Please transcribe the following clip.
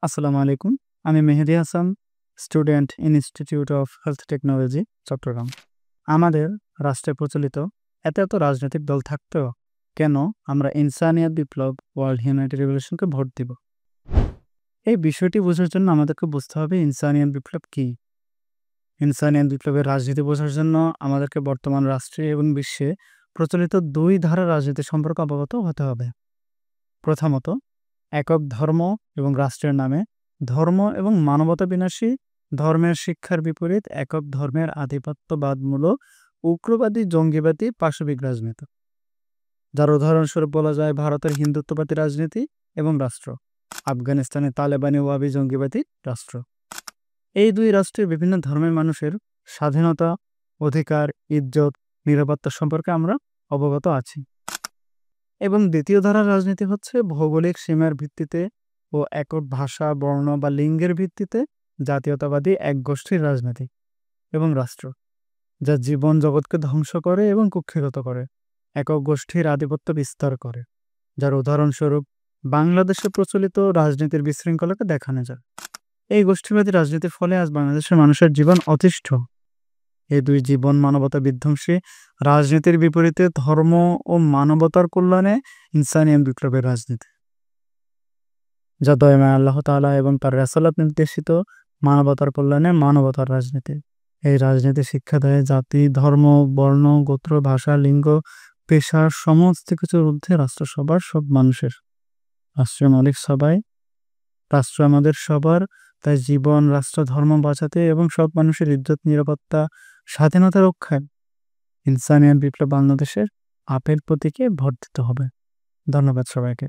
আসসালামু আলাইকুম। আমি Mehedi Hasan, student institute of health technology, Chattogram. আমাদের রাষ্ট্রে প্রচলিত এত রাজনৈতিক দল থাকতেও কেন আমরা ইনসানিয়াত বিপ্লব, ওয়ার্ল্ড হিউম্যানিটি রিভলিউশনকে ভোট দিব? এই বিষয়টি বোঝার জন্য আমাদেরকে বুঝতে হবে ইনসানিয়াত বিপ্লব কী? ইনসানিয়াত বিপ্লবের রাজনীতি বোঝার জন্য আমাদেরকে বর্তমান রাষ্ট্রে এবং বিশ্বে প্রচলিত ২ ধারার রাজনীতি সম্পর্কে অবগত হতে হবে। প্রথমত, একক ধর্ম এবং রাষ্ট্রের নামে ধর্ম এবং মানবতা বিনাশী ধর্মের শিক্ষার বিপরীত একক ধর্মের আধিপত্যবাদমূলক উগ্রবাদী জঙ্গিবাদী পাশবিক রাজনীতি, যার উদাহরণস্বরূপ বলা যায় ভারতের হিন্দুত্ববাদী রাজনীতি এবং রাষ্ট্র, আফগানিস্তানের তালেবানি ওয়াবি জঙ্গিবাদী রাষ্ট্র। এই ২ রাষ্ট্রের বিভিন্ন ধর্মের মানুষের স্বাধীনতা, অধিকার, ইজ্জত, নিরাপত্তা সম্পর্কে আমরা অবগত আছি। এবং দ্বিতীয় ধারার রাজনীতি হচ্ছে ভৌগোলিক সীমার ভিত্তিতে ও একক ভাষা, বর্ণ বা লিঙ্গের ভিত্তিতে জাতীয়তাবাদী এক গোষ্ঠীর রাজনীতি এবং রাষ্ট্র, যা জীবন জগৎকে ধ্বংস করে এবং কুক্ষিগত করে, একক গোষ্ঠীর আধিপত্য বিস্তার করে, যার উদাহরণস্বরূপ বাংলাদেশে প্রচলিত রাজনীতির বিশৃঙ্খলাকে দেখানো যায়। এই গোষ্ঠীবাদী রাজনীতির ফলে আজ বাংলাদেশের মানুষের জীবন অতিষ্ঠ। এই ২ জীবন মানবতা বিধ্বংসী রাজনীতির বিপরীতে ধর্ম ও মানবতার কল্যাণে ইনসানিয়াত বিপ্লবের রাজনীতি, যা দয়াময় আল্লাহ তাআলা এবং তার রাসূল নির্দেশিত মানবতার কল্যাণে মানবতার রাজনীতি। এই রাজনীতি শিক্ষা দেয় জাতি, ধর্ম, বর্ণ, গোত্র, ভাষা, লিঙ্গ, পেশা সমস্ত কিছুর ঊর্ধ্বে রাষ্ট্র সবার, সব মানুষের। রাষ্ট্রের মালিক সবাই, রাষ্ট্র আমাদের সবার। তাই জীবন, রাষ্ট্র, ধর্ম বাঁচাতে এবং সব মানুষের ইজ্জত, নিরাপত্তা, স্বাধীনতা রক্ষায় ইনসানিয়াত বিপ্লব বাংলাদেশের আপেল প্রতীকে ভোট দিতে হবে। ধন্যবাদ সবাইকে।